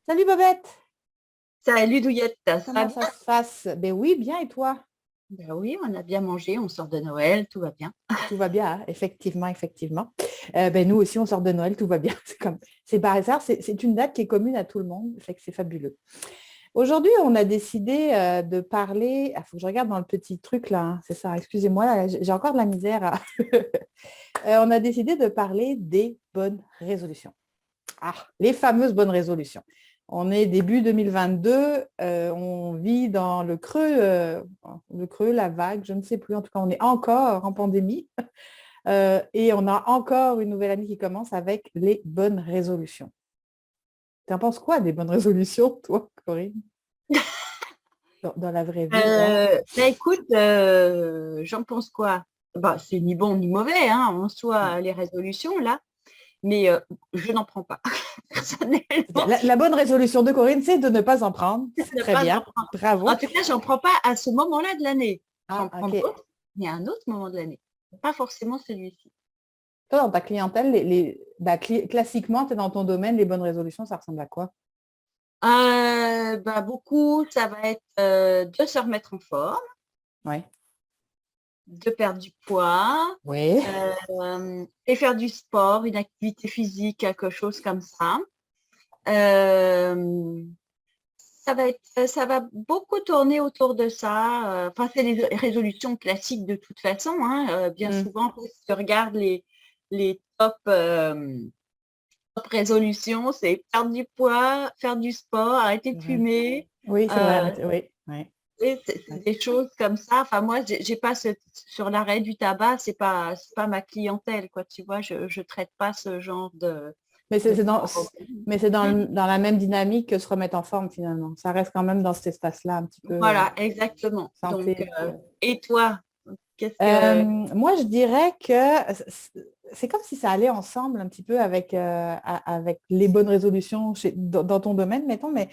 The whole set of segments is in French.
Salut Bobette, Salut Douillette, ça va comment bien? ça se passe? Ben oui, bien et toi? Ben oui, on a bien mangé, on sort de Noël, tout va bien. Tout va bien, hein? Effectivement, effectivement. Ben nous aussi, on sort de Noël, tout va bien. C'est par hasard, c'est une date qui est commune à tout le monde, fait que c'est fabuleux. Aujourd'hui, on a décidé de parler. Il faut que je regarde dans le petit truc là, hein, c'est ça. Excusez-moi, là, j'ai encore de la misère. On a décidé de parler des bonnes résolutions. Ah, les fameuses bonnes résolutions. On est début 2022, on vit dans le creux, la vague, je ne sais plus. En tout cas, on est encore en pandémie et on a encore une nouvelle année qui commence avec les bonnes résolutions. Tu en penses quoi des bonnes résolutions, toi, Corinne, dans la vraie vie, là? Ben écoute, j'en pense quoi? Bah, c'est ni bon ni mauvais, hein, en soi, les résolutions, là, mais je n'en prends pas. Personnellement, La bonne résolution de Corinne, c'est de ne pas en prendre. je C'est ne très pas bien. en prendre. En Bravo. tout cas, j'en prends pas à ce moment-là de l'année. Ah, J'en prends OK. d'autres, mais à un autre moment de l'année. Pas forcément celui-ci. Toi, dans ta clientèle, classiquement, tu es dans ton domaine, les bonnes résolutions, ça ressemble à quoi? Bah, beaucoup, ça va être de se remettre en forme, Oui. de perdre du poids, Oui. et faire du sport, une activité physique, quelque chose comme ça. Euh, ça va beaucoup tourner autour de ça. Enfin, c'est les résolutions classiques de toute façon, hein. Bien Hmm. souvent, si tu regardes les top résolutions, c'est perdre du poids, faire du sport, arrêter de Ouais. fumer. Oui, c'est vrai. Euh, Oui, oui. et c'est Ouais. des choses comme ça. Enfin, moi, j'ai pas sur l'arrêt du tabac, c'est pas ma clientèle, quoi. Tu vois, je traite pas ce genre Mais de c'est dans, problème. mais c'est dans la même dynamique que se remettre en forme finalement. Ça reste quand même dans cet espace-là, un petit peu Voilà, exactement. Donc, santé. et toi, qu'est-ce que... Moi, je dirais que c'est comme si ça allait ensemble un petit peu avec les bonnes résolutions dans ton domaine, mettons, mais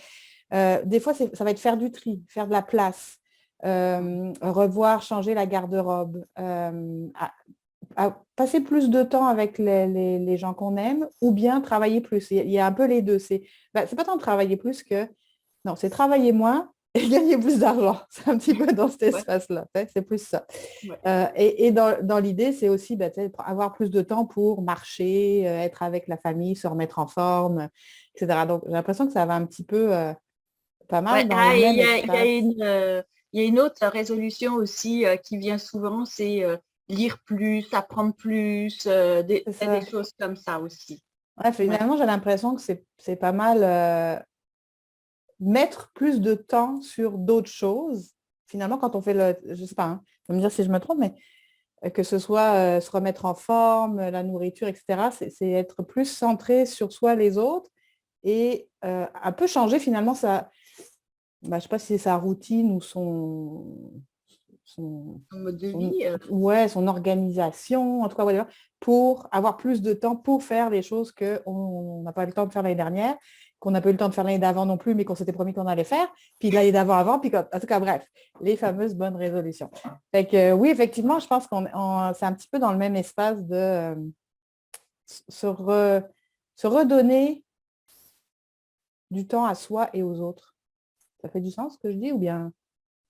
des fois, ça va être faire du tri, faire de la place, revoir, changer la garde-robe, à passer plus de temps avec les gens qu'on aime ou bien travailler plus. Il y a un peu les deux. C'est pas tant travailler plus que... Non, c'est travailler moins et gagner plus d'argent. C'est un petit peu dans cet Ouais, espace-là. C'est plus ça. ouais. Et dans l'idée, c'est aussi avoir plus de temps pour marcher, être avec la famille, se remettre en forme, etc. Donc, j'ai l'impression que ça va un petit peu pas Ouais. mal dans le Ah, et même espace. il y a une autre résolution aussi qui vient souvent, c'est lire plus, apprendre plus, C'est des ça. choses comme ça aussi. Ouais, Ouais. finalement, j'ai l'impression que c'est pas mal mettre plus de temps sur d'autres choses. Finalement, quand on fait je sais pas, hein, vous me dire si je me trompe, mais que ce soit se remettre en forme, la nourriture, etc., c'est être plus centré sur soi, les autres, et un peu changer finalement je ne sais pas si c'est sa routine ou son, En mode de vie. ouais, son organisation, en tout cas, whatever, pour avoir plus de temps pour faire les choses qu'on n'a pas eu le temps de faire l'année dernière, qu'on n'a pas eu le temps de faire l'année d'avant non plus, mais qu'on s'était promis qu'on allait faire, puis l'année d'avant avant, puis en tout cas, bref, les fameuses bonnes résolutions. Fait que oui, effectivement, je pense c'est un petit peu dans le même espace de se, re- se redonner du temps à soi et aux autres. Ça fait du sens ce que je dis ou bien?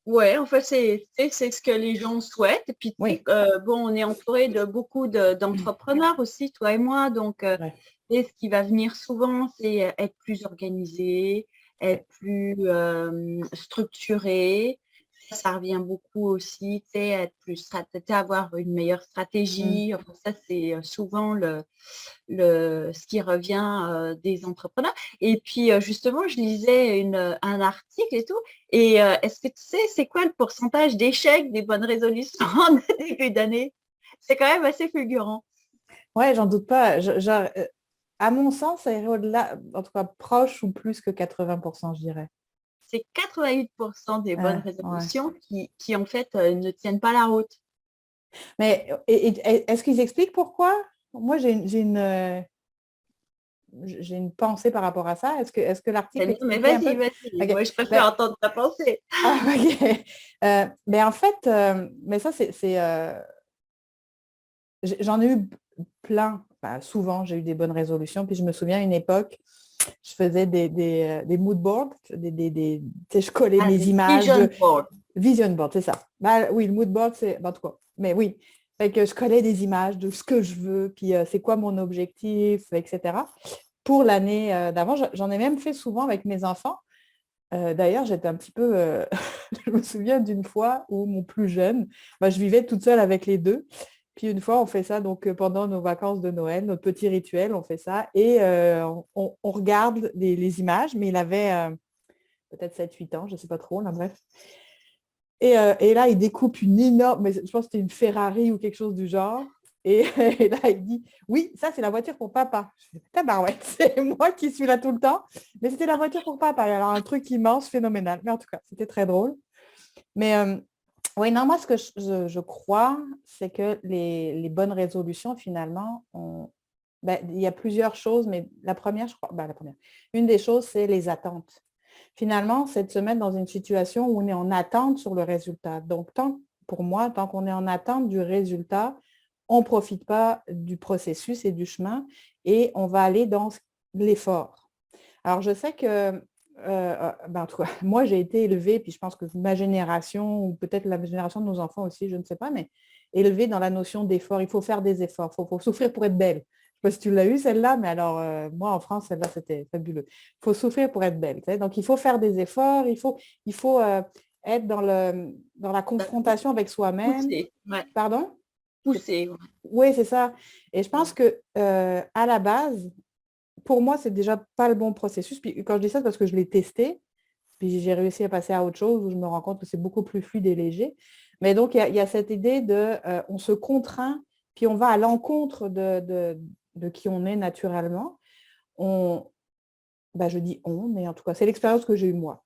Ouais, en fait, c'est ce que les gens souhaitent. Et puis, tu sais, Oui. bon, on est entouré de beaucoup d'entrepreneurs aussi, toi et moi. Donc, Ouais. et ce qui va venir souvent, c'est être plus organisé, être Ouais. plus structuré. Ça revient beaucoup aussi, tu sais, être plus avoir une meilleure Mm. stratégie. Enfin, ça, c'est souvent ce qui revient des entrepreneurs. Et puis, justement, je lisais un article et tout. Et est-ce que tu sais, c'est quoi le pourcentage d'échecs des bonnes résolutions en début d'année? C'est quand même assez fulgurant. Ouais, j'en doute pas. À mon sens, ça irait au-delà, en tout cas proche ou plus que 80%, je dirais. C'est 88% des bonnes Ouais. résolutions qui en fait, ne tiennent pas la route. Mais est-ce qu'ils expliquent pourquoi? Moi, j'ai une pensée par rapport à ça. Est-ce que l'article Non, mais expliquait un peu? vas-y, vas-y. OK. Moi, je préfère Ben, entendre ta pensée. OK. Mais en fait, mais ça, j'en ai eu plein. Souvent, j'ai eu des bonnes résolutions. Puis je me souviens à une époque, je faisais des mood boards, tu sais, je collais mes images Vision board. Vision board, c'est ça. Bah, oui, le mood board, c'est en tout cas. Mais oui, fait que je collais des images de ce que je veux, puis c'est quoi mon objectif, etc. Pour l'année d'avant, j'en ai même fait souvent avec mes enfants. D'ailleurs, j'étais un petit peu... je me souviens d'une fois où mon plus jeune, bah, je vivais toute seule avec les deux. Puis une fois, on fait ça donc pendant nos vacances de Noël, notre petit rituel, on fait ça. Et on regarde les images, mais il avait peut-être 7 8 ans, je ne sais pas trop, là, bref. Et là, il découpe une énorme, mais je pense que c'était une Ferrari ou quelque chose du genre. Et, et là, il dit, oui, ça, c'est la voiture pour papa. Je fais, tabarouette, c'est moi qui suis là tout le temps. Mais c'était la voiture pour papa. Et alors, un truc immense, phénoménal. Mais en tout cas, c'était très drôle. Mais oui, non, moi, ce que je crois, c'est que les bonnes résolutions, finalement, il y a plusieurs choses, mais la première, je crois, une des choses, c'est les attentes. Finalement, c'est de se mettre dans une situation où on est en attente sur le résultat. Donc, pour moi, tant qu'on est en attente du résultat, on ne profite pas du processus et du chemin et on va aller dans l'effort. Alors, je sais que, en tout cas, moi, j'ai été élevée, puis je pense que ma génération, ou peut-être la génération de nos enfants aussi, je ne sais pas, mais élevée dans la notion d'effort. Il faut faire des efforts, il faut souffrir pour être belle. Je ne sais pas si tu l'as eu, celle-là, mais alors, moi, en France, celle-là, c'était fabuleux. Il faut souffrir pour être belle. Tu sais. Donc, il faut faire des efforts, il faut être dans la confrontation avec soi-même. Pousser, ouais. Pardon? Pousser. Ouais. Oui, c'est ça. Et je pense que à la base, pour moi, c'est déjà pas le bon processus. Puis quand je dis ça, c'est parce que je l'ai testé, puis j'ai réussi à passer à autre chose où je me rends compte que c'est beaucoup plus fluide et léger. Mais donc, il y a cette idée de on se contraint, puis on va à l'encontre de qui on est naturellement. Je dis on, mais en tout cas, c'est l'expérience que j'ai eue moi.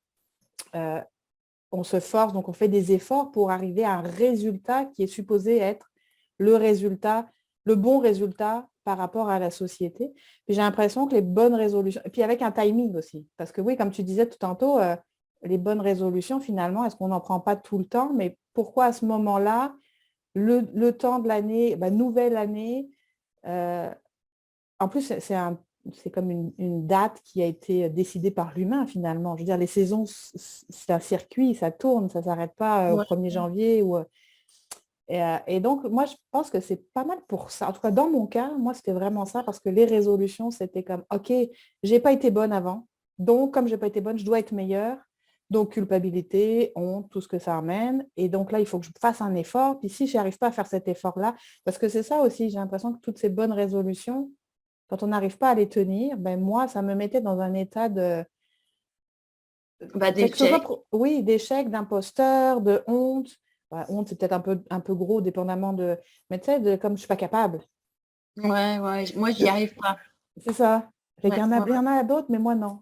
On se force, donc on fait des efforts pour arriver à un résultat qui est supposé être le bon résultat par rapport à la société. Puis j'ai l'impression que les bonnes résolutions, et puis avec un timing aussi, parce que oui, comme tu disais tout tantôt, les bonnes résolutions, finalement, est-ce qu'on n'en prend pas tout le temps? Mais pourquoi à ce moment-là, le temps de l'année, nouvelle année, en plus, c'est comme une date qui a été décidée par l'humain finalement. Je veux dire, les saisons, c'est un circuit, ça tourne, ça ne s'arrête pas au 1er janvier. Et donc, moi, je pense que c'est pas mal pour ça. En tout cas, dans mon cas, moi, c'était vraiment ça, parce que les résolutions, c'était comme, OK, j'ai pas été bonne avant, donc comme j'ai pas été bonne, je dois être meilleure. Donc, culpabilité, honte, tout ce que ça amène. Et donc là, il faut que je fasse un effort. Puis si je n'arrive pas à faire cet effort-là, parce que c'est ça aussi, j'ai l'impression que toutes ces bonnes résolutions, quand on n'arrive pas à les tenir, moi, ça me mettait dans un état de... D'échec. Oui, d'échec, d'imposteur, de honte. Honte, c'est peut-être un peu gros, dépendamment de... Mais tu sais, comme je ne suis pas capable. Ouais, moi, j'y arrive pas. C'est ça. Il y en a d'autres, mais moi, non.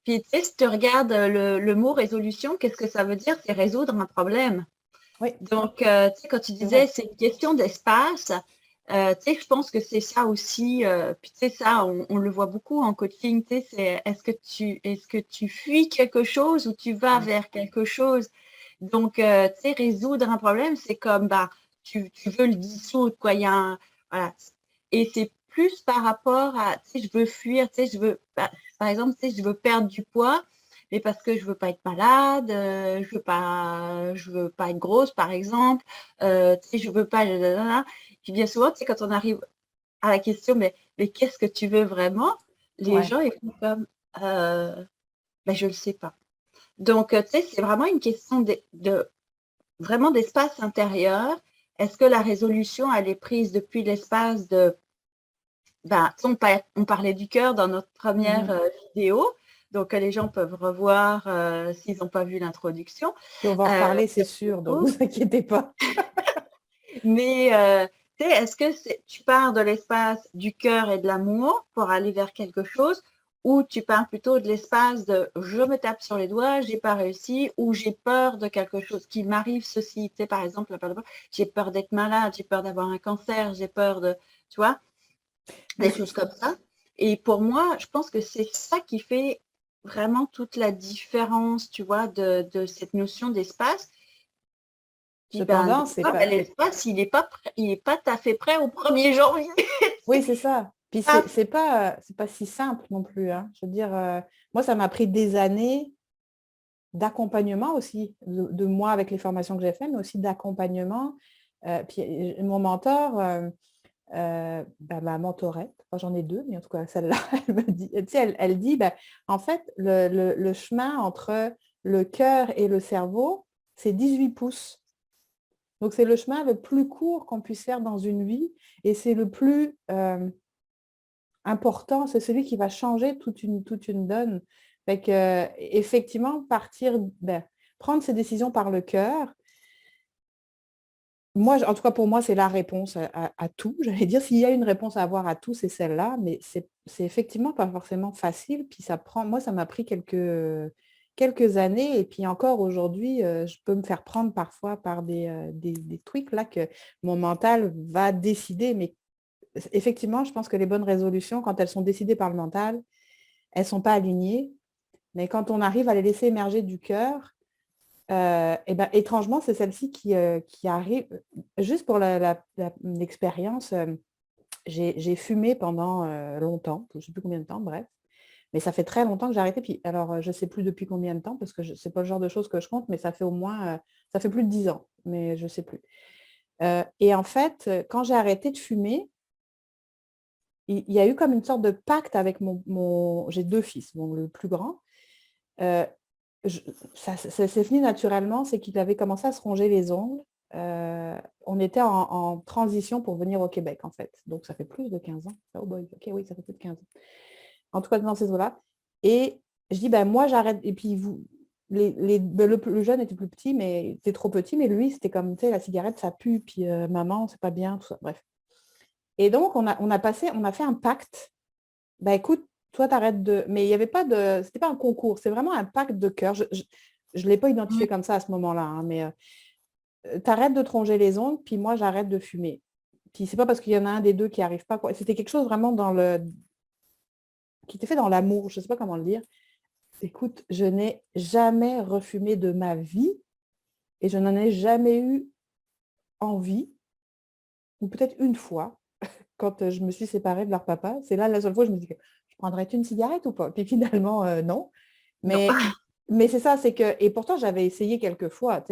Puis, tu sais, si tu regardes le mot résolution, qu'est-ce que ça veut dire? C'est résoudre un problème. Oui. Donc, tu sais, quand tu disais c'est une question d'espace, tu sais, je pense que c'est ça aussi. Puis, tu sais, ça, on le voit beaucoup en coaching. Tu sais, c'est est-ce que tu fuis quelque chose ou tu vas vers quelque chose? Donc, tu sais, résoudre un problème, c'est comme, tu veux le dissoudre, quoi. Il y a voilà. Et c'est plus par rapport à, tu sais, je veux fuir, tu sais, par exemple, tu sais, je veux perdre du poids, mais parce que je veux pas être malade, je veux pas être grosse, par exemple, tu sais, je veux pas, Puis bien souvent, tu sais, quand on arrive à la question, mais qu'est-ce que tu veux vraiment? Les gens, ils font comme, je le sais pas. Donc, tu sais, c'est vraiment une question vraiment d'espace intérieur. Est-ce que la résolution, elle est prise depuis l'espace de... on parlait du cœur dans notre première vidéo, donc les gens peuvent revoir s'ils n'ont pas vu l'introduction. Et on va en reparler, c'est sûr, donc ne vous inquiétez pas. Mais tu sais, est-ce que tu pars de l'espace du cœur et de l'amour pour aller vers quelque chose, ou tu pars plutôt de l'espace de je me tape sur les doigts, j'ai pas réussi, ou j'ai peur de quelque chose qui m'arrive, ceci, tu sais, par exemple, j'ai peur d'être malade, j'ai peur d'avoir un cancer, j'ai peur de, tu vois, des choses comme ça. Et pour moi, je pense que c'est ça qui fait vraiment toute la différence, tu vois, de cette notion d'espace. Cependant, l'espace, il n'est pas tout à fait prêt au 1er janvier. Oui, c'est ça. Puis Ah, c'est pas si simple non plus, hein. Je veux dire, moi, ça m'a pris des années d'accompagnement aussi, de moi avec les formations que j'ai faites, mais aussi d'accompagnement. Puis mon mentor, ma mentorette, enfin, j'en ai deux, mais en tout cas celle-là, elle me dit, tu sais, elle dit, en fait, le chemin entre le cœur et le cerveau, c'est 18 pouces. Donc c'est le chemin le plus court qu'on puisse faire dans une vie et c'est le plus important, c'est celui qui va changer toute une donne. Fait que, effectivement, prendre ses décisions par le cœur, moi, en tout cas, pour moi, c'est la réponse à tout. J'allais dire, s'il y a une réponse à avoir à tout, c'est celle-là, mais c'est effectivement pas forcément facile. Puis moi, ça m'a pris quelques années. Et puis encore aujourd'hui, je peux me faire prendre parfois par des trucs là que mon mental va décider. Mais effectivement, je pense que les bonnes résolutions, quand elles sont décidées par le mental, elles ne sont pas alignées. Mais quand on arrive à les laisser émerger du cœur, et ben, étrangement, c'est celle-ci qui arrive. Juste pour l'expérience, j'ai fumé pendant longtemps, je ne sais plus combien de temps, bref. Mais ça fait très longtemps que j'ai arrêté. Puis, alors, je ne sais plus depuis combien de temps, parce que ce n'est pas le genre de choses que je compte, mais ça fait au moins, ça fait plus de 10 ans, mais je ne sais plus. Et en fait, quand j'ai arrêté de fumer, il y a eu comme une sorte de pacte avec j'ai deux fils, le plus grand. Ça s'est fini naturellement, c'est qu'il avait commencé à se ronger les ongles. On était en transition pour venir au Québec, en fait. Donc, ça fait plus de 15 ans. Oh boy, ok, oui, ça fait plus de 15 ans. En tout cas, dans ces eaux-là. Et je dis, moi, j'arrête. Et puis, le jeune était plus petit, mais était trop petit, mais lui, c'était comme, tu sais, la cigarette, ça pue, puis maman, c'est pas bien, tout ça. Bref. Et donc, on a fait un pacte. Écoute, toi, t'arrêtes de. Mais il n'y avait pas de. C'était pas un concours, c'est vraiment un pacte de cœur. Je ne l'ai pas identifié comme ça à ce moment-là, hein, mais t'arrêtes de te ronger les ongles, puis moi, j'arrête de fumer. Puis c'est pas parce qu'il y en a un des deux qui arrive pas, quoi. C'était quelque chose vraiment qui était fait dans l'amour, je ne sais pas comment le dire. Écoute, je n'ai jamais refumé de ma vie et je n'en ai jamais eu envie, ou peut-être une fois, quand je me suis séparée de leur papa. C'est là la seule fois où je me dis que je prendrais une cigarette ou pas? Puis finalement, non. non. Mais c'est ça, c'est que. Et pourtant, j'avais essayé quelques fois.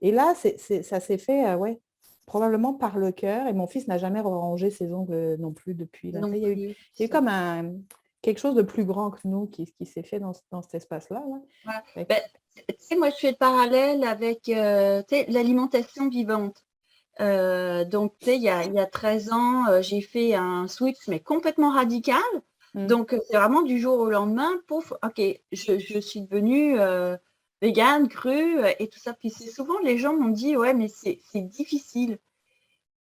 Et là, ça s'est fait, ouais, probablement par le cœur. Et mon fils n'a jamais rangé ses ongles non plus depuis. Là. Non Il plus. y a eu comme quelque chose de plus grand que nous qui s'est fait dans cet espace-là. Voilà. Ouais. Ben, tu sais, moi, je fais le parallèle avec l'alimentation vivante. Donc, tu sais, il y a 13 ans, j'ai fait un switch, mais complètement radical. Donc, c'est vraiment du jour au lendemain, pouf, ok, je suis devenue végane, crue et tout ça. Puis c'est souvent, les gens m'ont dit, ouais, mais c'est difficile.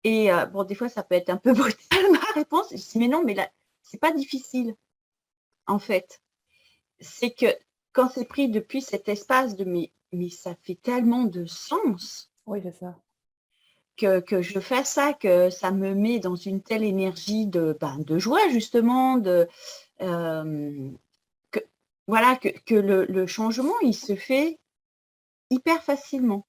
Et bon, des fois, ça peut être un peu brutal, ma réponse. Je dis, mais non, mais là, c'est pas difficile, en fait. C'est que quand c'est pris depuis cet espace de mais ça fait tellement de sens Oui, c'est ça. que je fais ça, que ça me met dans une telle énergie de joie, justement, que, voilà, que le changement, il se fait hyper facilement.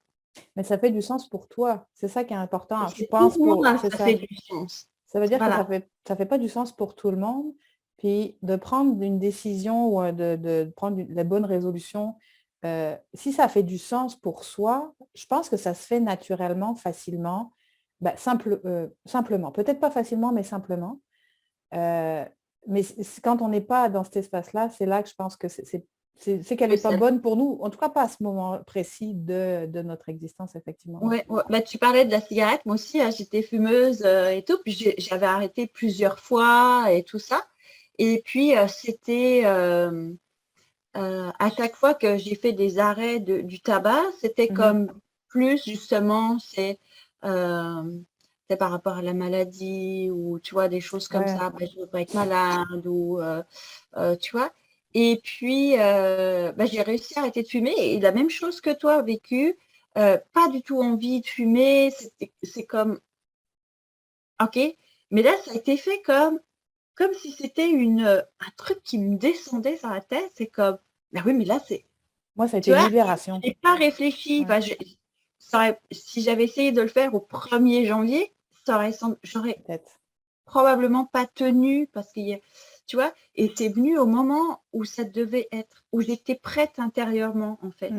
Mais ça fait du sens pour toi. C'est ça qui est important, je C'est pense. pour moi, C'est ça ça. fait du sens. Ça veut dire que Voilà. ça fait pas du sens pour tout le monde. Puis de prendre une décision ou de prendre la bonne résolution, si ça fait du sens pour soi, je pense que ça se fait naturellement, facilement, simplement. Peut-être pas facilement, mais simplement. Mais quand on n'est pas dans cet espace-là, c'est là que je pense que c'est qu'elle n'est pas bonne pour nous, en tout cas pas à ce moment précis de notre existence, effectivement. Ouais, ouais. Bah, tu parlais de la cigarette, moi aussi, hein, j'étais fumeuse et tout, puis j'avais arrêté plusieurs fois et tout ça. Et puis, c'était à chaque fois que j'ai fait des arrêts du tabac, c'était comme plus justement, c'est par rapport à la maladie ou tu vois, des choses comme ça, bah, je ne veux pas être malade ou tu vois. Et puis, bah, j'ai réussi à arrêter de fumer et la même chose que toi, vécu, pas du tout envie de fumer, c'est comme, ok, mais là, ça a été fait comme si c'était un truc qui me descendait sur la tête, c'est comme, ben oui, mais là, c'est, Moi, ça a tu été une vois, libération. je n'ai pas réfléchi. Ouais. Si j'avais essayé de le faire au 1er janvier, j'aurais Peut-être. probablement pas tenu parce qu'il y a, tu vois, et c'est venu au moment où ça devait être, où j'étais prête intérieurement, en fait.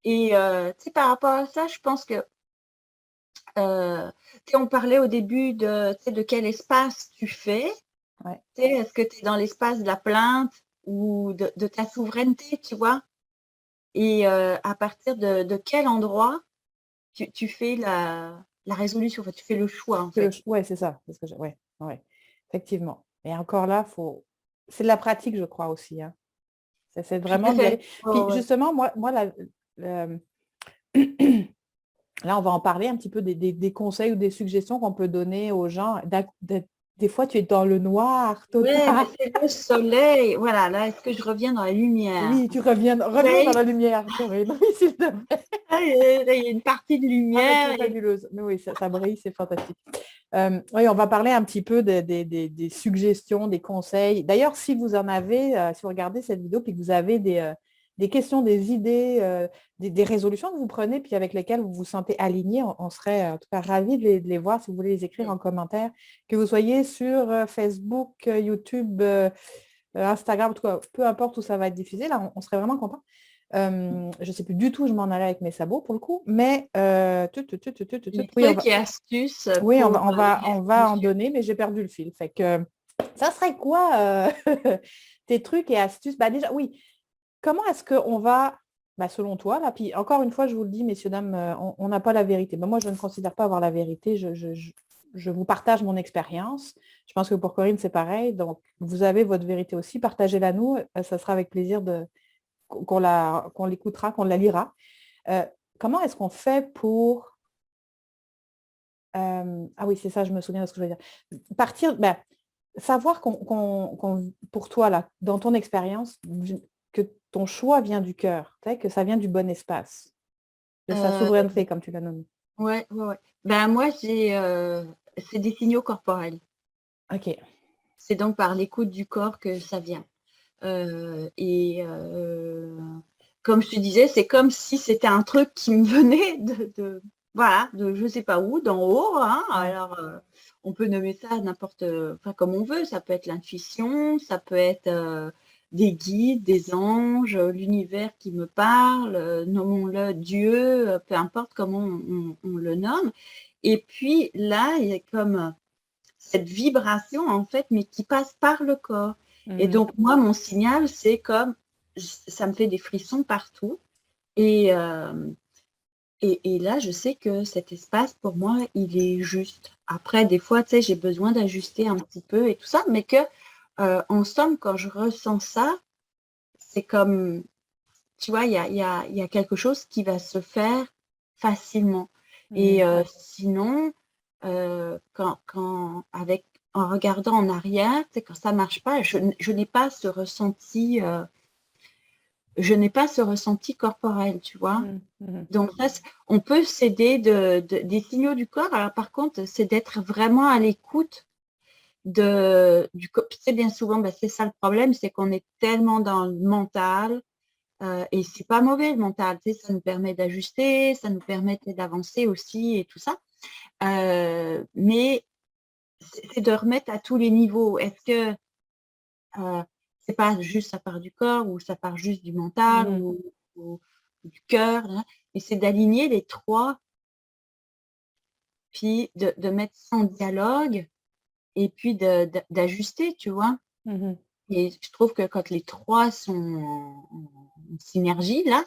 Et tu sais, par rapport à ça, je pense que on parlait au début de quel espace tu fais. Ouais. Est-ce que tu es dans l'espace de la plainte ou de ta souveraineté, tu vois? Et à partir de quel endroit tu fais la résolution, enfin, tu fais le choix, en fait. Ouais, c'est ça. C'est ce que ouais, effectivement. Et encore là, c'est de la pratique, je crois aussi. Hein. C'est Tout vraiment à d'y aller. fait. Puis Ouais. justement, moi là, on va en parler un petit peu des conseils ou des suggestions qu'on peut donner aux gens. Des fois, tu es dans le noir Ouais, mais total. c'est le soleil. Voilà, là, est-ce que je reviens dans la lumière? Oui, tu reviens dans Soleil, la lumière, Corinne. Oui, s'il te plaît. il y a une partie de Ah, mais tu lumière. es fabuleuse. Mais oui, ça brille, c'est fantastique. Oui, on va parler un petit peu des suggestions, des conseils. D'ailleurs, si vous en avez, si vous regardez cette vidéo et que vous avez des questions, des idées, des résolutions que vous prenez puis avec lesquelles vous vous sentez aligné, on serait en tout cas ravis de les voir si vous voulez les écrire en commentaire, que vous soyez sur Facebook, YouTube, Instagram, en tout cas, peu importe où ça va être diffusé, là, on serait vraiment content. Je ne sais plus du tout où je m'en allais avec mes sabots pour le coup, mais Les oui, trucs et astuces oui, pour on va en donner, mais j'ai perdu le fil. Fait que ça serait quoi tes trucs et astuces? Bah déjà, oui, comment est-ce qu'on va, selon toi, là, puis encore une fois, je vous le dis, messieurs, dames, on n'a pas la vérité. Moi, je ne considère pas avoir la vérité. Je vous partage mon expérience. Je pense que pour Corinne, c'est pareil. Donc, vous avez votre vérité aussi. Partagez-la nous. Ça sera avec plaisir qu'on l'écoutera, qu'on la lira. Comment est-ce qu'on fait pour ah oui, c'est ça, je me souviens de ce que je veux dire. Savoir pour toi, là, dans ton expérience, que ton choix vient du cœur, que ça vient du bon espace, de sa euh, souveraineté, comme tu l'as nommé. ouais, ouais, ouais. Ben moi, c'est des signaux corporels. OK. C'est donc par l'écoute du corps que ça vient. Et comme je te disais, c'est comme si c'était un truc qui me venait voilà, de je sais pas où, d'en haut. Hein. Ouais. Alors, on peut nommer ça enfin comme on veut. Ça peut être l'intuition, ça peut être des guides, des anges, l'univers qui me parle, nommons-le Dieu, peu importe comment on le nomme. Et puis là, il y a comme cette vibration, en fait, mais qui passe par le corps. Et donc, moi, mon signal, c'est comme, ça me fait des frissons partout. Et, et là, je sais que cet espace, pour moi, il est juste. Après, des fois, tu sais, j'ai besoin d'ajuster un petit peu et tout ça, mais que, en somme, quand je ressens ça, c'est comme, tu vois, il y a quelque chose qui va se faire facilement. Et sinon, en regardant en arrière, quand ça ne marche pas, je n'ai pas ce ressenti, corporel, tu vois. Donc ça, on peut s'aider des signaux du corps. Alors par contre, c'est d'être vraiment à l'écoute du corps. Tu sais, bien souvent, c'est ça le problème, c'est qu'on est tellement dans le mental. Et c'est pas mauvais le mental, tu sais, ça nous permet d'ajuster, ça nous permet d'avancer aussi et tout ça. Mais c'est de remettre à tous les niveaux. Est-ce que c'est pas juste ça part du corps ou ça part juste du mental ou du cœur, hein, et c'est d'aligner les trois, puis de mettre ça en dialogue et puis d'ajuster, tu vois. Et je trouve que quand les trois sont en synergie, là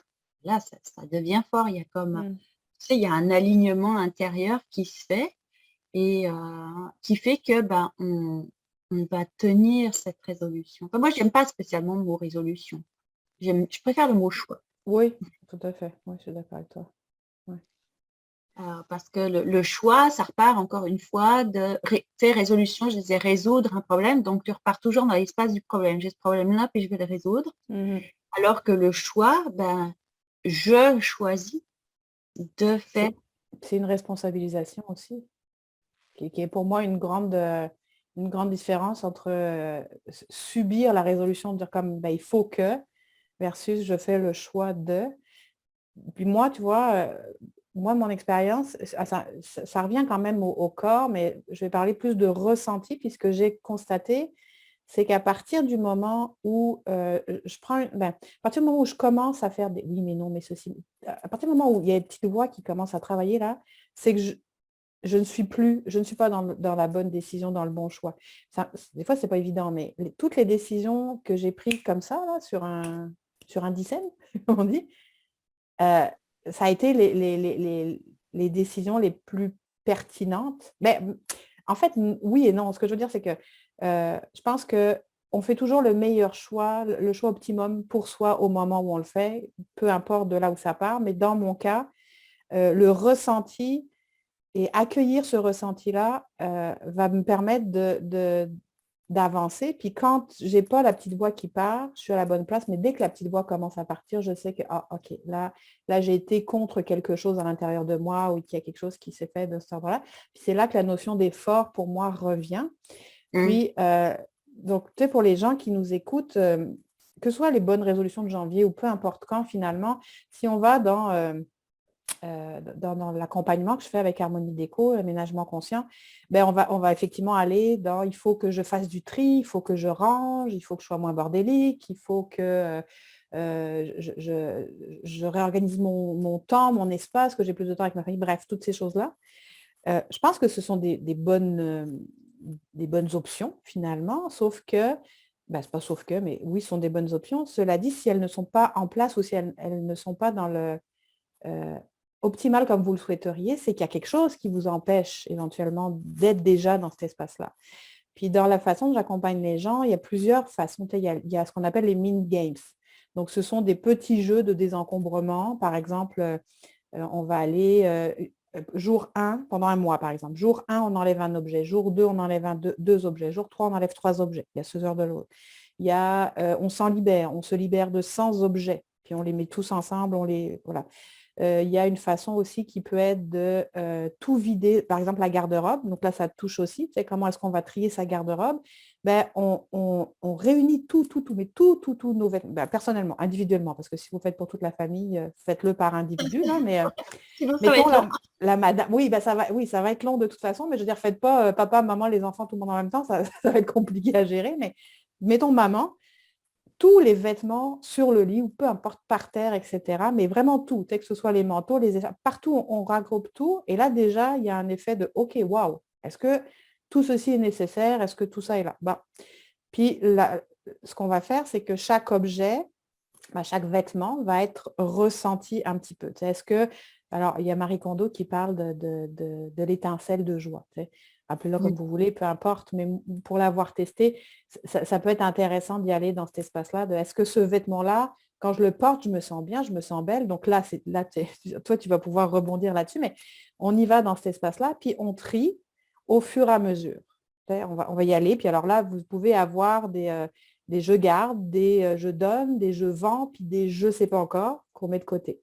ça devient fort. Il y a comme, tu sais, il y a un alignement intérieur qui se fait et qui fait que on va tenir cette résolution. Enfin, moi, j'aime pas spécialement le mot résolution. Je préfère le mot choix. Oui, tout à fait. Oui, je suis d'accord avec toi. Ouais. Parce que le choix, ça repart encore une fois tu sais, résolution, je disais résoudre un problème, donc tu repars toujours dans l'espace du problème. J'ai ce problème-là, puis je vais le résoudre. Alors que le choix, je choisis de faire. C'est une responsabilisation aussi, qui est pour moi une grande différence entre subir la résolution, de dire comme il faut que, versus je fais le choix de. Puis moi, tu vois, moi, mon expérience, ça revient quand même au corps, mais je vais parler plus de ressenti, puisque j'ai constaté, c'est qu'à partir du moment où je prends, à partir du moment où je commence à faire des oui, mais non, mais ceci, à partir du moment où il y a une petite voix qui commence à travailler là, c'est que je ne suis pas dans la bonne décision, dans le bon choix. Des fois, c'est pas évident, mais toutes les décisions que j'ai prises comme ça, là, sur un dizaine, on dit, ça a été les décisions les plus pertinentes. Mais en fait, oui et non. Ce que je veux dire, c'est que je pense qu'on fait toujours le meilleur choix, le choix optimum pour soi au moment où on le fait, peu importe de là où ça part. Mais dans mon cas, le ressenti et accueillir ce ressenti-là va me permettre d'avancer. Puis quand j'ai pas la petite voix qui part, je suis à la bonne place. Mais dès que la petite voix commence à partir, je sais que, ah, OK, là j'ai été contre quelque chose à l'intérieur de moi ou qu'il y a quelque chose qui s'est fait de cet ordre-là. Puis c'est là que la notion d'effort, pour moi, revient. Puis, donc, tu sais, pour les gens qui nous écoutent, que ce soit les bonnes résolutions de janvier ou peu importe quand, finalement, si on va dans l'accompagnement que je fais avec Harmonie Déco, aménagement conscient, ben on va effectivement aller dans il faut que je fasse du tri, il faut que je range, il faut que je sois moins bordélique, il faut que je réorganise mon temps, mon espace, que j'ai plus de temps avec ma famille, bref, toutes ces choses-là. Je pense que ce sont des bonnes options finalement, sauf que, ben, c'est pas sauf que, mais oui, ce sont des bonnes options. Cela dit, si elles ne sont pas en place ou si elles ne sont pas dans le optimal comme vous le souhaiteriez, c'est qu'il y a quelque chose qui vous empêche éventuellement d'être déjà dans cet espace-là. Puis dans la façon dont j'accompagne les gens, il y a plusieurs façons. Il y a ce qu'on appelle les mini games. Donc, ce sont des petits jeux de désencombrement. Par exemple, on va aller jour 1, pendant un mois, par exemple. Jour 1, on enlève un objet. Jour 2, on enlève deux objets. Jour 3, on enlève 3 objets. Il y a 6 heures de l'autre. Il y a, on s'en libère. On se libère de 100 objets. Puis on les met tous ensemble. Voilà. Il y a une façon aussi qui peut être de tout vider, par exemple la garde-robe. Donc là, ça touche aussi. Tu sais, comment est-ce qu'on va trier sa garde-robe? Ben, on réunit mais tout nos vêtements. Ben, personnellement, individuellement, parce que si vous faites pour toute la famille, faites-le par individu. Là, mais Sinon, ça va mettons être long. la madame. Oui, ben, ça va être long de toute façon, mais je veux dire, faites pas papa, maman, les enfants, tout le monde en même temps, ça va être compliqué à gérer. Mais mettons maman, tous les vêtements sur le lit ou peu importe par terre, etc. Mais vraiment tout, que ce soit les manteaux, les écharpes, partout on regroupe tout. Et là déjà, il y a un effet de OK, waouh, est-ce que tout ceci est nécessaire? Est-ce que tout ça est là? Bah. Puis là, ce qu'on va faire, c'est que chaque objet, chaque vêtement va être ressenti un petit peu. Est-ce que, alors il y a Marie Kondo qui parle de l'étincelle de joie. Appelez-le comme vous voulez, peu importe, mais pour l'avoir testé, ça peut être intéressant d'y aller dans cet espace-là. Est-ce que ce vêtement-là, quand je le porte, je me sens bien, je me sens belle. Donc là, toi, tu vas pouvoir rebondir là-dessus, mais on y va dans cet espace-là, puis on trie au fur et à mesure. On va y aller. Puis alors là, vous pouvez avoir des je garde, des je donne, des je vends, puis des je ne sais pas encore qu'on met de côté.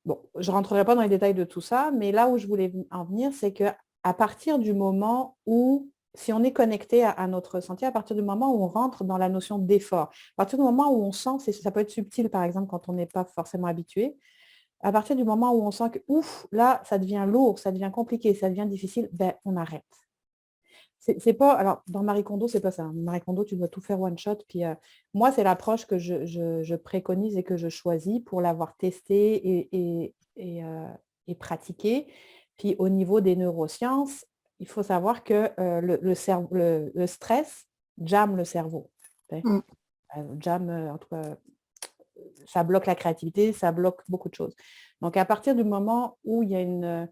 Bon, je ne rentrerai pas dans les détails de tout ça, mais là où je voulais en venir, c'est qu'à partir du moment où, si on est connecté à notre ressenti, à partir du moment où on rentre dans la notion d'effort, à partir du moment où on sent, ça peut être subtil par exemple quand on n'est pas forcément habitué, à partir du moment où on sent que, ouf, là, ça devient lourd, ça devient compliqué, ça devient difficile, ben, on arrête. C'est pas, alors dans Marie Kondo, c'est pas ça. Marie Kondo, tu dois tout faire one shot. Puis moi, c'est l'approche que je préconise et que je choisis pour l'avoir testé et pratiqué. Puis au niveau des neurosciences, il faut savoir que le stress jamme le cerveau. Jamme, en tout cas, ça bloque la créativité, ça bloque beaucoup de choses. Donc à partir du moment où il y a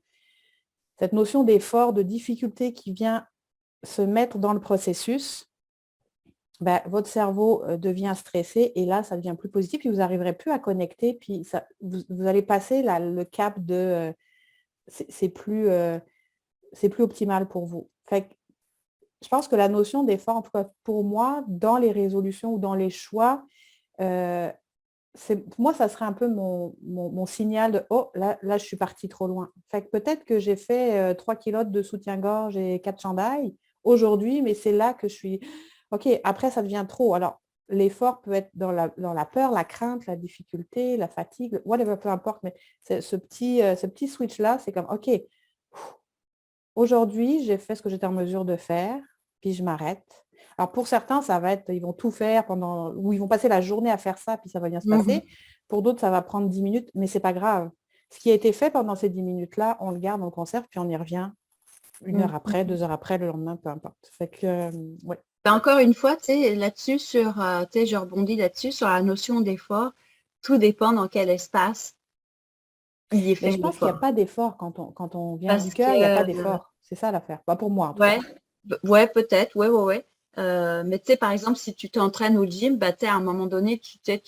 cette notion d'effort, de difficulté qui vient se mettre dans le processus, ben, votre cerveau devient stressé et là, ça devient plus positif, puis vous n'arriverez plus à connecter, puis vous allez passer le cap de c'est plus optimal pour vous. Fait que, je pense que la notion d'effort, en tout cas pour moi, dans les résolutions ou dans les choix, moi, ça serait un peu mon signal de oh, là, je suis partie trop loin. Fait que peut-être que j'ai fait 3 kilotes de soutien-gorge et 4 chandails aujourd'hui, mais c'est là que je suis. OK, après, ça devient trop. Alors, l'effort peut être dans la peur, la crainte, la difficulté, la fatigue, whatever, peu importe, mais ce petit switch-là, c'est comme, OK, aujourd'hui, j'ai fait ce que j'étais en mesure de faire, puis je m'arrête. Alors pour certains, ça va être, ils vont tout faire ou ils vont passer la journée à faire ça, puis ça va bien se passer. Pour d'autres, ça va prendre 10 minutes, mais c'est pas grave. Ce qui a été fait pendant ces 10 minutes-là, on le garde, on le conserve, puis on y revient 1 heure après, 2 heures après, le lendemain, peu importe. Fait que, ouais. Ben, encore une fois, tu sais, là-dessus, je rebondis là-dessus sur la notion d'effort. Tout dépend dans quel espace il est Mais fait je pense qu'il n'y a l'effort. pas d'effort quand on vient du Parce cœur, il n'y a pas que, d'effort. C'est ça l'affaire. Pas pour moi, en tout cas. ouais, ouais, peut-être, ouais. Mais tu sais, par exemple, si tu t'entraînes au gym, bah, tu sais, à un moment donné, tu sais,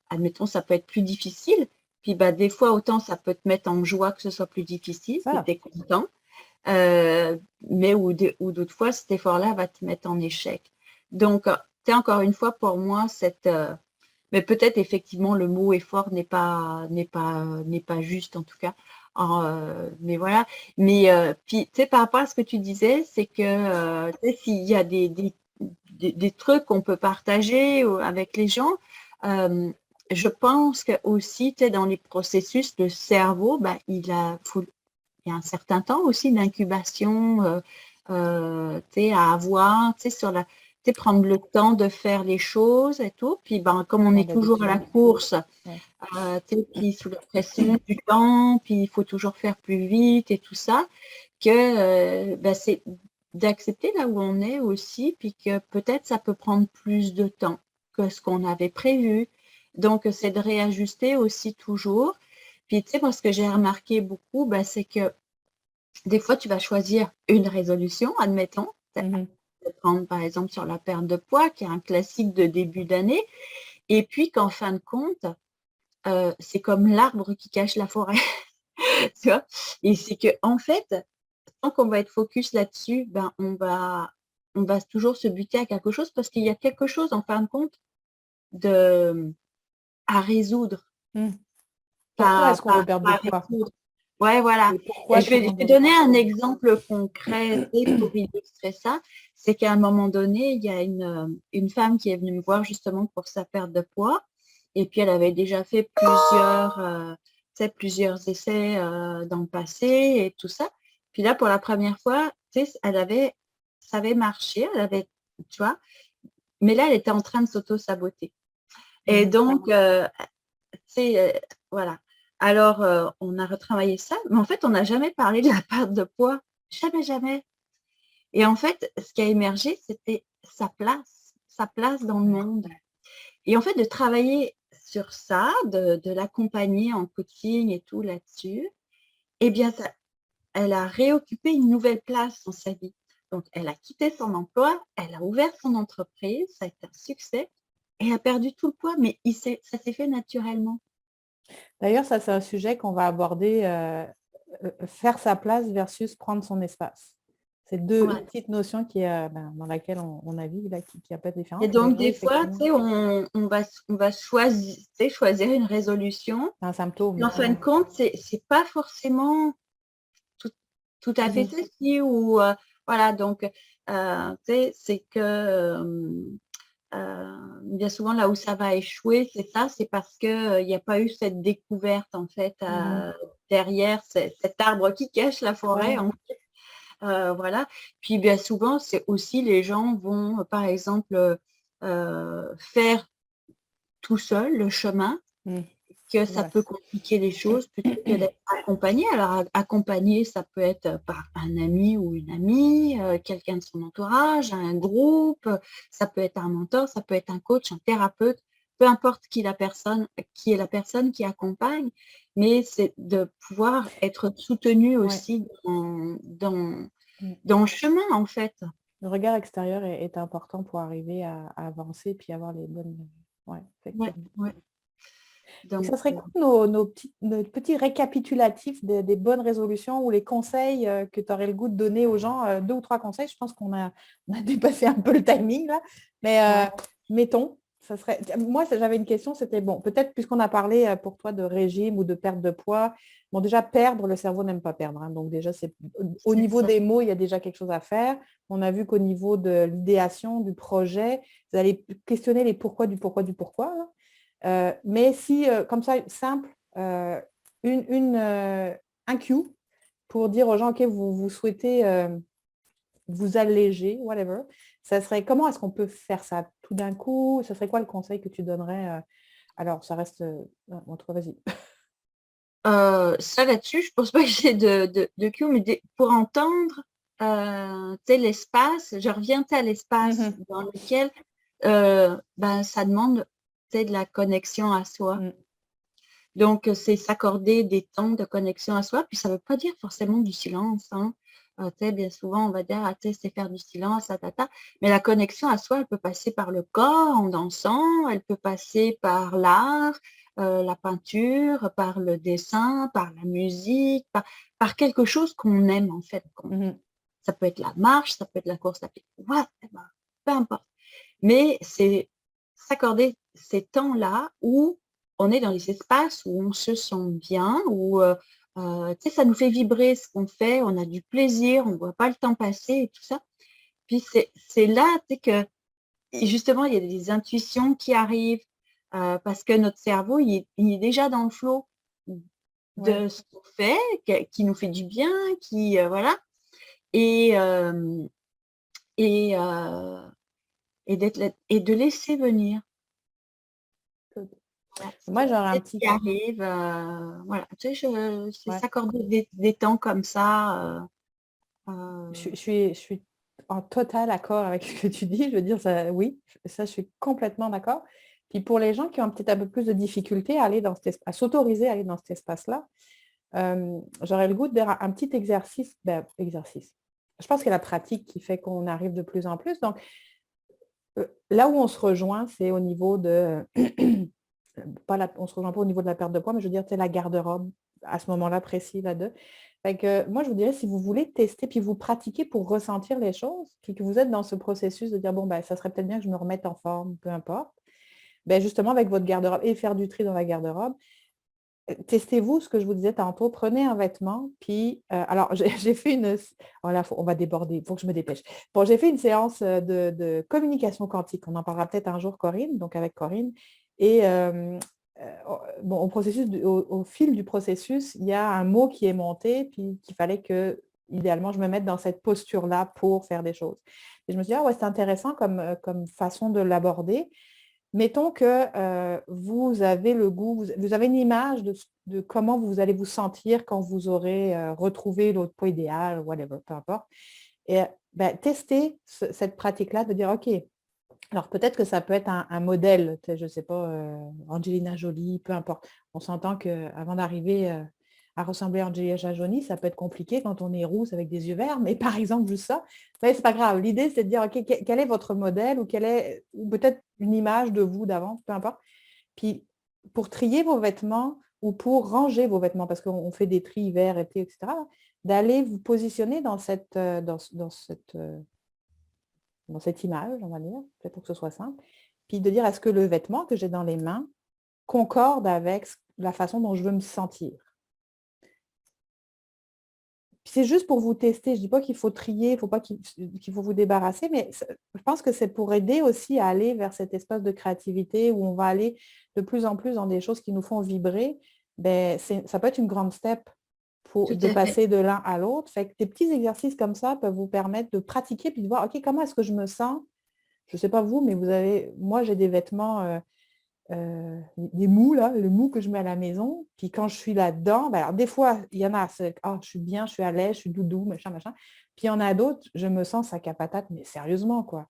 admettons, ça peut être plus difficile. Puis, bah, des fois, autant ça peut te mettre en joie que ce soit plus difficile, puis Ça. tu es content. Mais ou d'autres fois, cet effort-là va te mettre en échec. Donc, tu sais, encore une fois, pour moi, mais peut-être effectivement le mot effort n'est pas juste en tout cas. Mais voilà. Mais puis, tu sais, par rapport à ce que tu disais, c'est que tu sais, s'il y a des trucs qu'on peut partager avec les gens, je pense que aussi, tu sais, dans les processus, le cerveau, ben, il y a un certain temps aussi d'incubation à avoir, sur prendre le temps de faire les choses et tout. Puis ben, comme on est toujours à la course, Ouais. puis sous la pression du temps, puis il faut toujours faire plus vite et tout ça, que ben, c'est d'accepter là où on est aussi, puis que peut-être ça peut prendre plus de temps que ce qu'on avait prévu. Donc, c'est de réajuster aussi toujours. Puis, tu sais, moi, ce que j'ai remarqué beaucoup, ben, c'est que des fois, tu vas choisir une résolution, admettons, de prendre par exemple sur la perte de poids, qui est un classique de début d'année, et puis qu'en fin de compte, c'est comme l'arbre qui cache la forêt. Tu vois? Et c'est que en fait, tant qu'on va être focus là-dessus, ben, on va toujours se buter à quelque chose parce qu'il y a quelque chose en fin de compte à résoudre. Pourquoi est-ce qu'on veut perdre de Pas poids? résoudre. Ouais, voilà. Et Et pourquoi tout le je monde vais veut donner un exemple concret pour illustrer ça. C'est qu'à un moment donné, il y a une femme qui est venue me voir justement pour sa perte de poids. Et puis, elle avait déjà fait plusieurs essais dans le passé et tout ça. Puis là, pour la première fois, ça avait marché, tu vois, mais là, elle était en train de s'auto-saboter. Et donc, voilà. Alors, on a retravaillé ça, mais en fait, on n'a jamais parlé de la perte de poids. Jamais, jamais. Et en fait, ce qui a émergé, c'était sa place dans le monde. Et en fait, de travailler sur ça, de l'accompagner en coaching et tout là-dessus, eh bien, elle a réoccupé une nouvelle place dans sa vie. Donc, elle a quitté son emploi, elle a ouvert son entreprise, ça a été un succès, et elle a perdu tout le poids, mais ça s'est fait naturellement. D'ailleurs, ça, c'est un sujet qu'on va aborder, faire sa place versus prendre son espace. C'est deux petites notions dans laquelle on navigue, là, qui a pas de différence. Et donc, Oui, des fois, tu sais, on va choisir une résolution. c'est un symptôme. Mais en fin de compte, c'est pas forcément tout à fait ceci. Ou voilà, donc, tu sais, c'est que bien souvent, là où ça va échouer, c'est ça, c'est parce qu'il n'y a pas eu cette découverte, en fait, derrière cet arbre qui cache la forêt. Voilà. Puis bien souvent, c'est aussi les gens vont, par exemple, faire tout seul le chemin, que ça peut compliquer les choses plutôt que d'être accompagné. Alors, accompagné, ça peut être par un ami ou une amie, quelqu'un de son entourage, un groupe, ça peut être un mentor, ça peut être un coach, un thérapeute, peu importe qui est la personne qui accompagne, mais c'est de pouvoir être soutenu aussi dans le chemin, en fait. Le regard extérieur est important pour arriver à avancer puis avoir les bonnes. Ouais, effectivement. Ouais. Donc, ça serait quoi nos petits récapitulatifs des bonnes résolutions ou les conseils que tu aurais le goût de donner aux gens? 2 ou 3 conseils, je pense qu'on a dépassé un peu le timing là. Mais mettons, ça serait... Moi, j'avais une question, c'était bon, peut-être puisqu'on a parlé pour toi de régime ou de perte de poids, bon déjà perdre, le cerveau n'aime pas perdre, hein, donc déjà c'est au C'est niveau ça. des mots, il y a déjà quelque chose à faire. On a vu qu'au niveau de l'idéation, du projet, vous allez questionner les pourquoi du pourquoi du pourquoi, là. Mais si, comme ça, simple, un cue pour dire aux gens, OK, vous souhaitez vous alléger, whatever, ça serait comment est-ce qu'on peut faire ça tout d'un coup? Ce serait quoi le conseil que tu donnerais? Alors, ça reste... en tout cas, vas-y. Ça là-dessus, je pense pas que j'ai de cue, mais pour entendre tu sais, l'espace, je reviens tu sais, à l'espace Mhm. dans lequel ben, ça demande tu sais, de la connexion à soi. Mm. Donc, c'est s'accorder des temps de connexion à soi. Puis, ça ne veut pas dire forcément du silence. Hein. Tu sais, bien souvent, on va dire, ah, tu sais, c'est faire du silence, mais la connexion à soi, elle peut passer par le corps en dansant, elle peut passer par l'art, la peinture, par le dessin, par la musique, par quelque chose qu'on aime, en fait. Mhm. Ça peut être la marche, ça peut être la course à pied, whatever, peu importe. Mais c'est s'accorder ces temps-là où on est dans les espaces où on se sent bien, où tu sais, ça nous fait vibrer ce qu'on fait, on a du plaisir, on ne voit pas le temps passer et tout ça. Puis c'est là tu sais, que justement, il y a des intuitions qui arrivent parce que notre cerveau, il est déjà dans le flot Ouais. de ce qu'on fait, qui nous fait du bien, qui voilà. Et, euh, et, euh, et de laisser venir. Voilà, ce Moi, j'aurais un petit... qui arrive, voilà, tu sais, c'est Ouais. s'accorder des temps comme ça. Euh, Je suis en total accord avec ce que tu dis. Je veux dire, ça, oui, ça, je suis complètement d'accord. Puis pour les gens qui ont peut-être un peu plus de difficulté à aller dans cet à s'autoriser à aller dans cet espace-là, j'aurais le goût de faire un petit exercice. Ben, exercice. Je pense que la pratique qui fait qu'on arrive de plus en plus. Donc, là où on se rejoint, c'est au niveau de... on se rejoint pas au niveau de la perte de poids, mais je veux dire, c'est la garde-robe à ce moment-là précis là-dedans. Fait que, moi, je vous dirais, si vous voulez tester, puis vous pratiquez pour ressentir les choses, puis que vous êtes dans ce processus de dire, bon, ben, ça serait peut-être bien que je me remette en forme, peu importe, ben, justement, avec votre garde-robe et faire du tri dans la garde-robe, testez-vous ce que je vous disais tantôt, prenez un vêtement, puis, alors, j'ai fait une... Oh là, on va déborder, il faut que je me dépêche. Bon, j'ai fait une séance de communication quantique, on en parlera peut-être un jour, Corinne, donc avec Corinne, et bon, au fil du processus, il y a un mot qui est monté, puis qu'il fallait que, idéalement, je me mette dans cette posture-là pour faire des choses. Et je me suis dit, ah ouais, c'est intéressant comme façon de l'aborder. Mettons que vous avez le goût, vous avez une image de comment vous allez vous sentir quand vous aurez retrouvé votre poids idéal, whatever, peu importe. Et ben, testez cette pratique-là de dire, OK, alors peut-être que ça peut être un modèle, je ne sais pas, Angelina Jolie, peu importe. On s'entend qu'avant d'arriver à ressembler à Angelina Jolie, ça peut être compliqué quand on est rousse avec des yeux verts, mais par exemple, juste ça, mais c'est pas grave. L'idée, c'est de dire, OK, quel est votre modèle ou peut-être une image de vous d'avant, peu importe. Puis pour trier vos vêtements ou pour ranger vos vêtements, parce qu'on fait des tris hiver, été, etc., d'aller vous positionner dans cette image, on va dire, peut-être pour que ce soit simple, puis de dire est-ce que le vêtement que j'ai dans les mains concorde avec la façon dont je veux me sentir. Puis c'est juste pour vous tester. Je ne dis pas qu'il faut trier, il ne faut pas qu'il faut vous débarrasser, mais je pense que c'est pour aider aussi à aller vers cet espace de créativité où on va aller de plus en plus dans des choses qui nous font vibrer. Ben, ça peut être une grande step Tout de à fait. passer de l'un à l'autre. Fait que des petits exercices comme ça peuvent vous permettre de pratiquer puis de voir, OK, comment est-ce que je me sens? Je ne sais pas vous, mais moi, j'ai des vêtements, des mous, là, le mou que je mets à la maison. Puis quand je suis là-dedans, ben alors des fois, il y en a, je suis bien, je suis à l'aise, je suis doudou, machin, machin. Puis il y en a d'autres, je me sens sac à patate, mais sérieusement, quoi.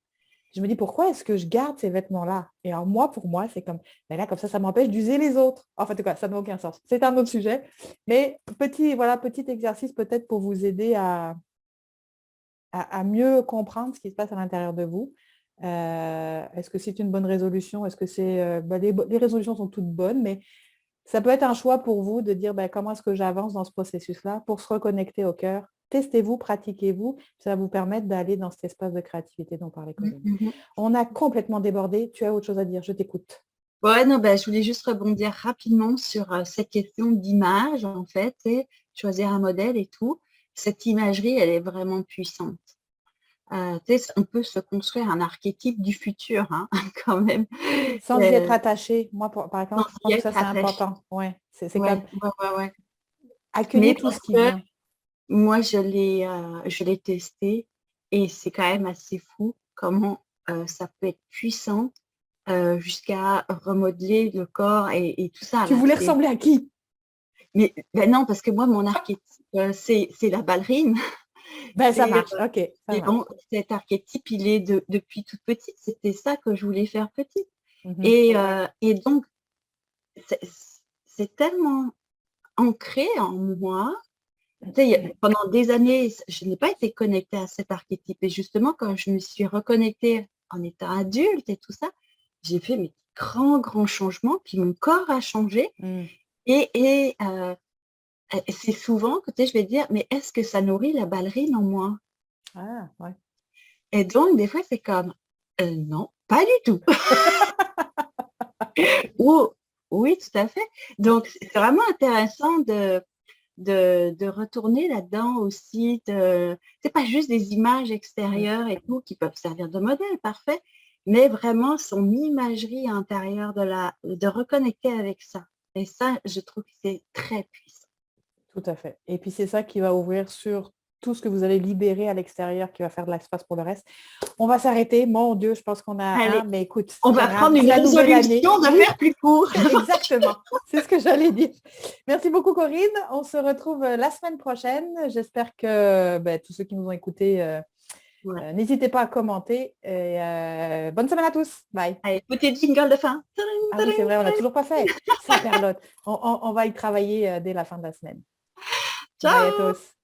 Je me dis, pourquoi est-ce que je garde ces vêtements-là? Et alors moi, pour moi, c'est comme, ben là, comme ça m'empêche d'user les autres. En fait, quoi, ça n'a aucun sens. C'est un autre sujet. Mais petit exercice peut-être pour vous aider à mieux comprendre ce qui se passe à l'intérieur de vous. Est-ce que c'est une bonne résolution? Est-ce que c'est... les résolutions sont toutes bonnes, mais ça peut être un choix pour vous de dire comment est-ce que j'avance dans ce processus-là pour se reconnecter au cœur testez-vous, pratiquez-vous, ça va vous permettre d'aller dans cet espace de créativité dont parlait Corinne. Mhm. On a complètement débordé, tu as autre chose à dire, je t'écoute. Ouais, non, ben, je voulais juste rebondir rapidement sur cette question d'image, en fait, et choisir un modèle et tout. Cette imagerie, elle est vraiment puissante. On peut se construire un archétype du futur, hein, quand même. Sans y être attaché, moi, par Sans exemple, je y pense que ça, être c'est attaché. important. Ouais, c'est Ouais, comme ouais. Mais accueillir tout ce parce qui que vient. moi, je l'ai testé et c'est quand même assez fou comment ça peut être puissant jusqu'à remodeler le corps et tout ça. Tu Là, voulais ressembler à qui? mais ben non, parce que moi, mon archétype, c'est la ballerine. Ben, ça C'est marche, ok, ça et marche. bon, cet archétype, il est depuis toute petite. C'était ça que je voulais faire petite. Mhm. Et donc, c'est c'est tellement ancré en moi. Tu sais, pendant des années, je n'ai pas été connectée à cet archétype. Et justement, quand je me suis reconnectée en étant adulte et tout ça, j'ai fait mes grands changements. Puis mon corps a changé. Mm. Et c'est souvent que tu sais, je vais dire, mais est-ce que ça nourrit la ballerine en moi? Ah, ouais. Et donc, des fois, c'est comme, non, pas du tout. Ou, oui, tout à fait. Donc, c'est vraiment intéressant de retourner là-dedans aussi. C'est pas juste des images Mm. extérieures et tout qui peuvent servir de modèle, parfait, mais vraiment son imagerie intérieure de reconnecter avec ça. Et ça, je trouve que c'est très puissant. Tout à fait. Et puis, c'est ça qui va ouvrir sur tout ce que vous allez libérer à l'extérieur qui va faire de l'espace pour le reste. On va s'arrêter. Mon Dieu, je pense qu'on a Allez, mais écoute, on c'est pas va grave, prendre c'est une la nouvelle année. résolution de Oui, faire plus court. exactement. C'est ce que j'allais dire. Merci beaucoup, Corinne. On se retrouve la semaine prochaine. J'espère que tous ceux qui nous ont écoutés, Ouais. n'hésitez pas à commenter. Et, bonne semaine à tous. Bye. Allez, petit jingle de fin. Ah oui, c'est vrai, on n'a toujours pas fait. Ça, Perlotte. On va y travailler dès la fin de la semaine. Bye à Ciao! tous.